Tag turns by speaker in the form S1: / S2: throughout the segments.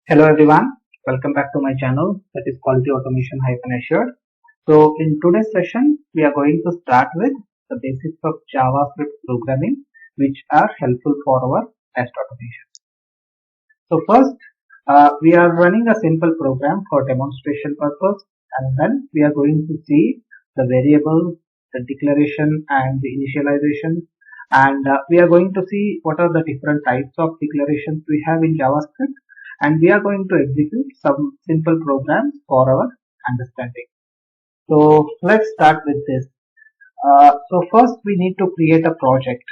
S1: Hello everyone, welcome back to my channel that is Quality Automation Assured. So in today's session, we are going to start with the basics of JavaScript programming which are helpful for our test automation. So first, we are running a simple program for demonstration purpose, and then we are going to see the variable, the declaration and the initialization, and we are going to see what are the different types of declarations we have in JavaScript, and we are going to execute some simple programs for our understanding. So let's start with this. So first we need to create a project,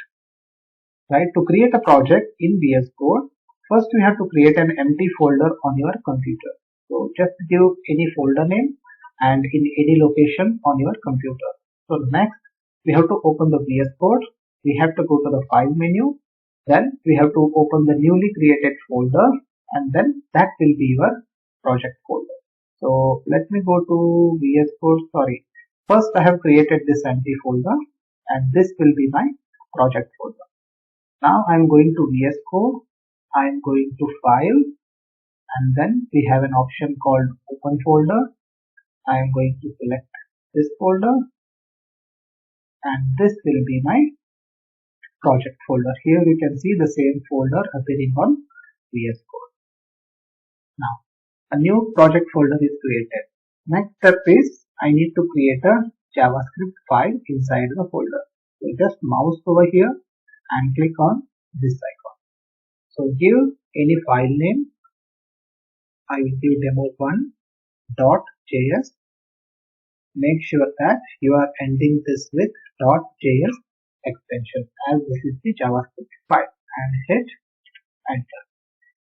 S1: right? To create a project in VS Code, first you have to create an empty folder on your computer. So just give any folder name and in any location on your computer. So next we have to open the VS Code. We have to go to the file menu. Then we have to open the newly created folder, and then that will be your project folder. So let me go to VS Code. Sorry. First I have created this empty folder, and this will be my project folder. Now I am going to VS Code. I am going to File, and then we have an option called Open Folder. I am going to select this folder, and this will be my project folder. Here you can see the same folder appearing on VS Code. Now a new project folder is created. Next step is I need to create a JavaScript file inside the folder. So just mouse over here and click on this icon. So give any file name. I will give demo1.js. Make sure that you are ending this with .js extension, as this is the JavaScript file, and hit enter.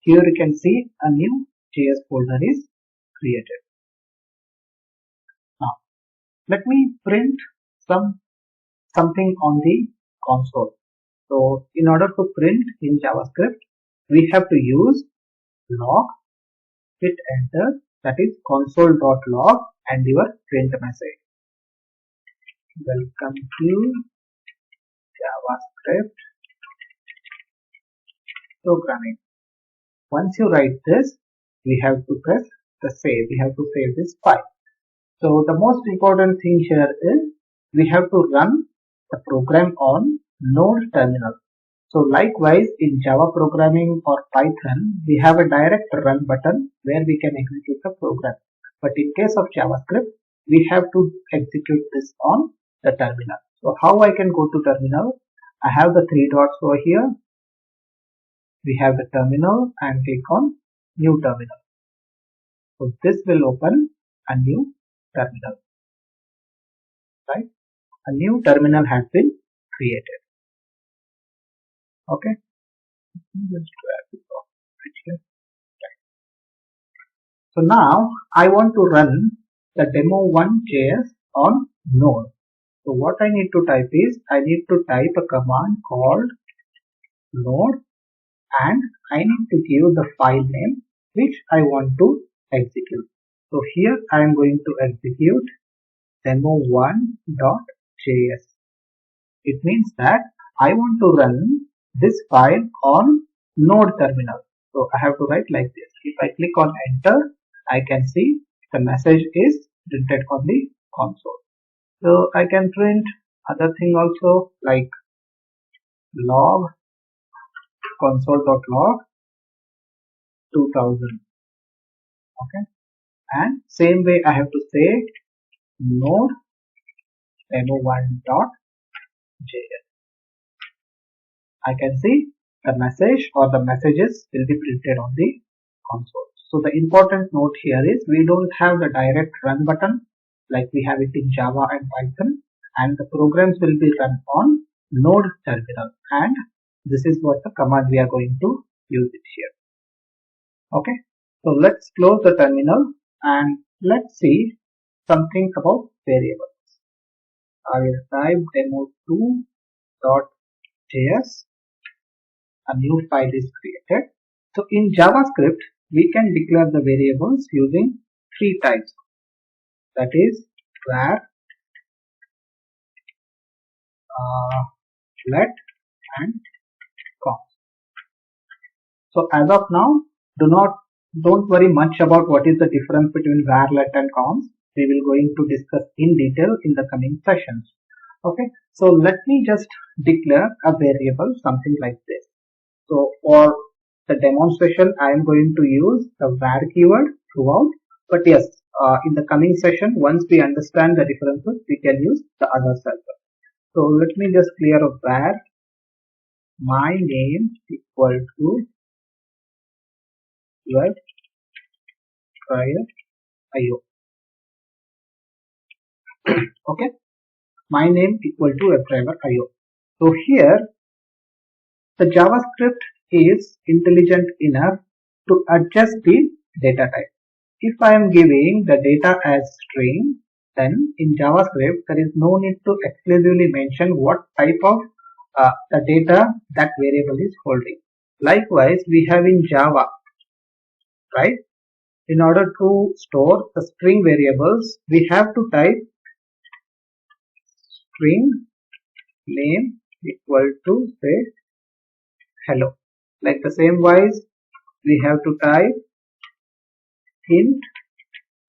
S1: Here you can see a new JS folder is created. Now let me print something on the console. So in order to print in JavaScript, we have to use log, hit enter, that is console.log, and your print message. Welcome to JavaScript programming. Once you write this, we have to press the save. We have to save this file. So the most important thing here is we have to run the program on Node terminal. So likewise in Java programming or Python, we have a direct run button where we can execute the program. But in case of JavaScript, we have to execute this on the terminal. So how I can go to terminal? I have the three dots over here. We have the terminal and click on new terminal. So this will open a new terminal, right? A new terminal has been created. Okay. Just drag this off right here. Right. So now I want to run the demo1.js on Node. So what I need to type is I need to type a command called node, and I need to give the file name which I want to execute. So here I am going to execute demo1.js. It means that I want to run this file on Node terminal. So I have to write like this. If I click on enter, I can see the message is printed on the console. So I can print other thing also, like log console.log 2000. Okay, and same way I have to say node demo1.js. I can see the message or the messages will be printed on the console. So the important note here is we don't have the direct run button like we have it in Java and Python, and the programs will be run on Node terminal, and this is what the command we are going to use it here. Okay, so let's close the terminal and let's see something about variables. I will type demo2.js. A new file is created. So in JavaScript, we can declare the variables using three types. That is var, let, and const. So as of now, do not don't worry much about what is the difference between var, let and const. We will going to discuss in detail in the coming sessions. Okay, so let me just declare a variable something like this. So for the demonstration, I am going to use the var keyword throughout. But yes, in the coming session, once we understand the differences, we can use the others as well. So let me just clear a var my name equal to web driver IO. Okay, my name equal to WebDriver IO. So here the JavaScript is intelligent enough to adjust the data type. If I am giving the data as string, then in JavaScript there is no need to exclusively mention what type of the data that variable is holding. Likewise, we have in Java, right? In order to store the string variables, we have to type string name equal to say hello. Like the same wise, we have to type int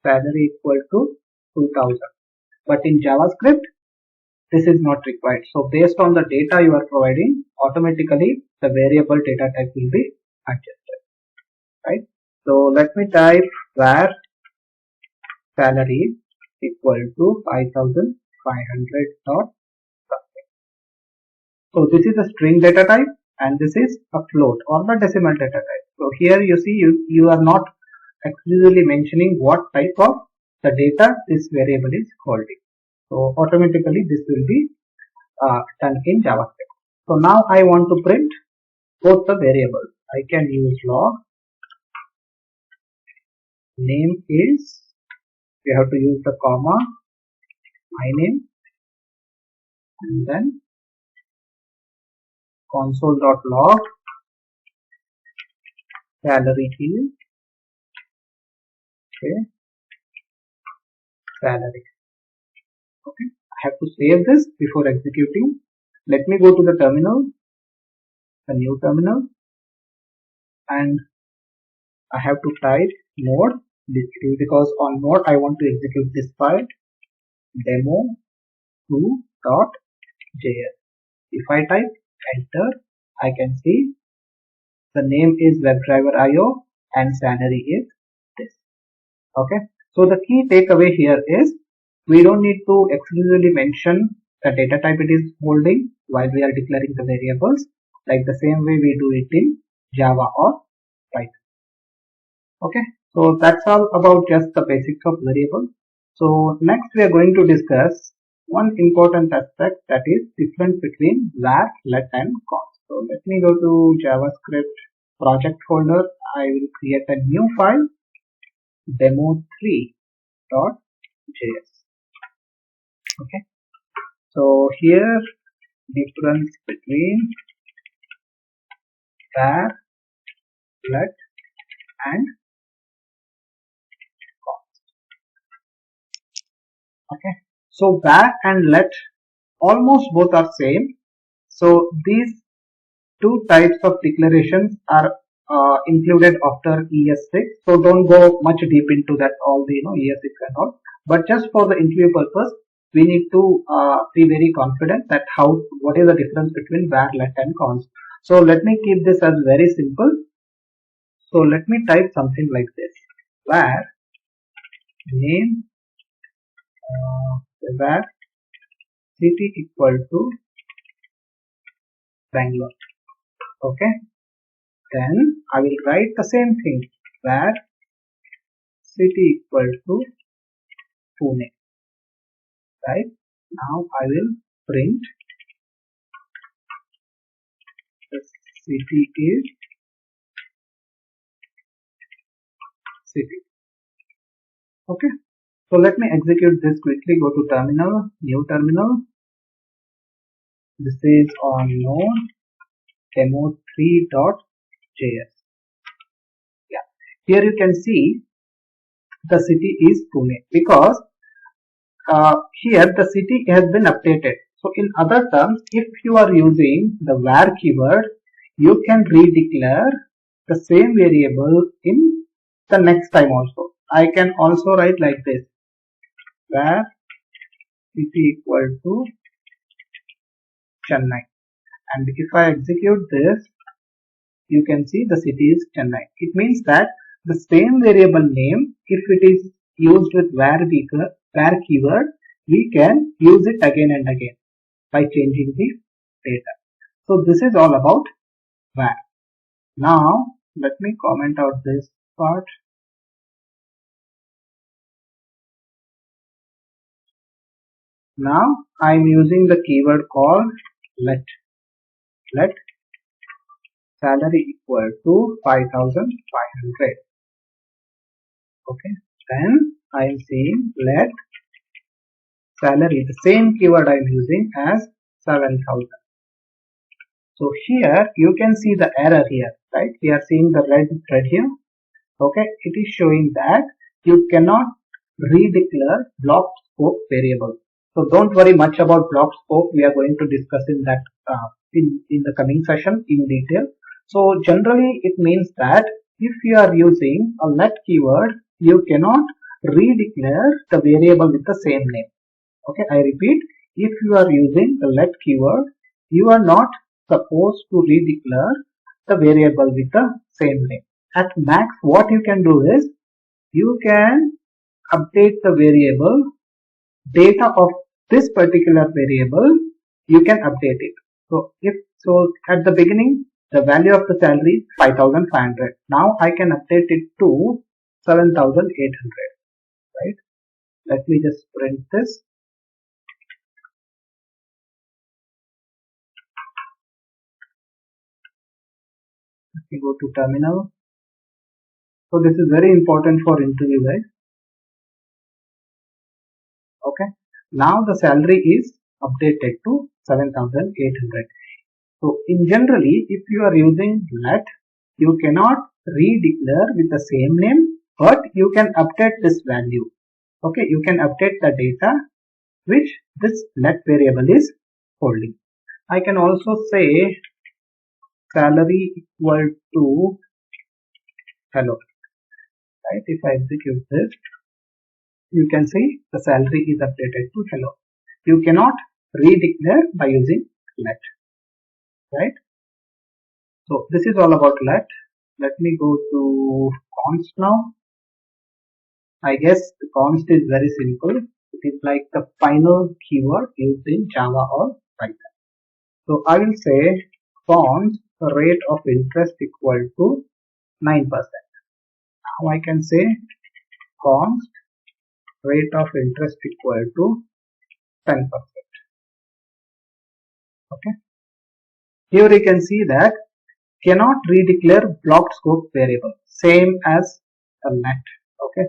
S1: salary equal to 2000. But in JavaScript, this is not required. So based on the data you are providing, automatically the variable data type will be adjusted, right? So let me type var salary equal to 5500 dot something. So this is a string data type and this is a float or the decimal data type. So here you see you are not exclusively mentioning what type of the data this variable is holding. So automatically this will be done in JavaScript. So now I want to print both the variables. I can use log. Name is, we have to use the comma, my name, and then console.log salary is okay, salary. Okay, I have to save this before executing. Let me go to the terminal, the new terminal, and I have to type node because on node I want to execute this file demo2.js. If I type enter, I can see the name is WebDriver.io and salary is this. Okay, so the key takeaway here is we don't need to exclusively mention the data type it is holding while we are declaring the variables, like the same way we do it in Java or Python. Okay, so that's all about just the basics of variable. So next we are going to discuss one important aspect, that is difference between var, let and const. So let me go to JavaScript project folder. I will create a new file demo3.js. Okay, so here difference between var, let and const. Okay, so var and let almost both are same. So these two types of declarations are included after ES6. So don't go much deep into that, all the ES6 and all. But just for the interview purpose, we need to be very confident that what is the difference between var, let and const. So let me keep this as very simple. So let me type something like this: var name var city equal to Bangalore. Okay, then I will write the same thing, var city equal to Pune. Right, now I will print the city is city. Okay, so let me execute this quickly. Go to terminal, new terminal. This is on node demo3.js. Yeah, here you can see the city is Pune because here the city has been updated. So in other terms, if you are using the var keyword, you can redeclare the same variable in the next time also. I can also write like this, where city equal to Chennai, and if I execute this, you can see the city is Chennai. It means that the same variable name, if it is used with where keyword, we can use it again and again by changing the data. So this is all about where. Now let me comment out this part. Now I am using the keyword called let salary equal to 5,500. Okay, then I am saying let salary, the same keyword I am using, as 7,000. So here you can see the error here, right? We are seeing the red thread here. Okay, it is showing that you cannot redeclare block scope variable. So don't worry much about block scope. We are going to discuss in that in the coming session in detail. So generally it means that if you are using a let keyword, you cannot redeclare the variable with the same name. Okay, I repeat, if you are using the let keyword, you are not supposed to redeclare the variable with the same name. At max, what you can do is you can update the variable data of this particular variable. You can update it. So if so, at the beginning the value of the salary is 5,500. Now I can update it to 7,800. Right? Let me just print this. Let me go to terminal. So this is very important for interview, guys. Okay. Now the salary is updated to 7,800. So in generally, if you are using let, you cannot redeclare with the same name, but you can update this value. Okay, you can update the data which this let variable is holding. I can also say salary equal to hello. Right? If I execute this, you can see the salary is updated to hello. You cannot redeclare by using let. Right? So this is all about let. Let me go to const now. I guess the const is very simple. It is like the final keyword used in Java or Python. So I will say const rate of interest equal to 9%. Now I can say const rate of interest equal to 10%. Okay. Here you can see that cannot redeclare blocked scope variable, same as a let. Okay.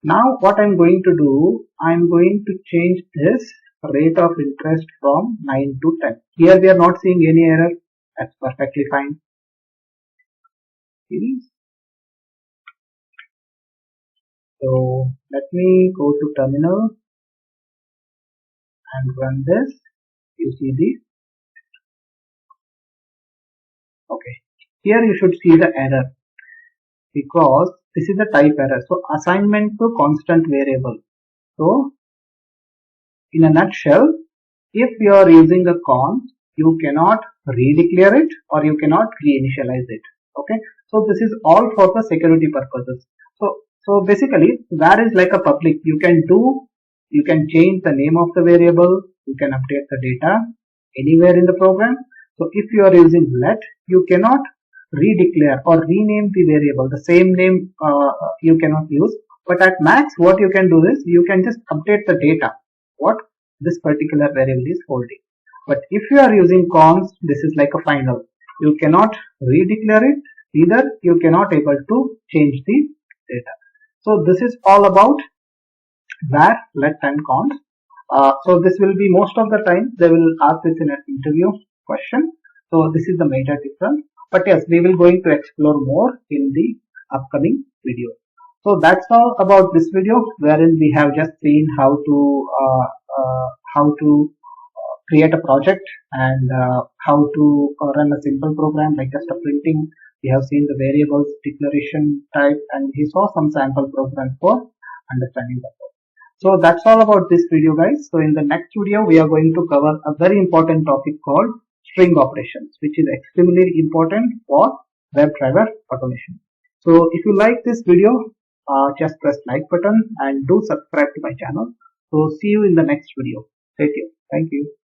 S1: Now what I'm going to do, I'm going to change this rate of interest from 9 to 10. Here we are not seeing any error. That's perfectly fine. So let me go to terminal and run this. You see this. Okay. Here you should see the error because this is the type error. So assignment to constant variable. So in a nutshell, if you are using a const, you cannot redeclare it or you cannot reinitialize it. Okay. So this is all for the security purposes. So basically, where is like a public. You can change the name of the variable. You can update the data anywhere in the program. So if you are using let, you cannot redeclare or rename the variable. The same name you cannot use. But at max, what you can do is you can just update the data. What this particular variable is holding. But if you are using const, this is like a final. You cannot redeclare it, either you cannot able to change the data. So this is all about where, let and const. So this will be most of the time they will ask this in an interview question. So this is the major difference. But yes, we will going to explore more in the upcoming video. So that's all about this video, wherein we have just seen how to create a project and how to run a simple program like just a printing We have seen the variables, declaration type, and we saw some sample program for understanding the code. So that's all about this video, guys. So in the next video, we are going to cover a very important topic called string operations, which is extremely important for WebDriver automation. So if you like this video, just press like button and do subscribe to my channel. So see you in the next video. Thank you.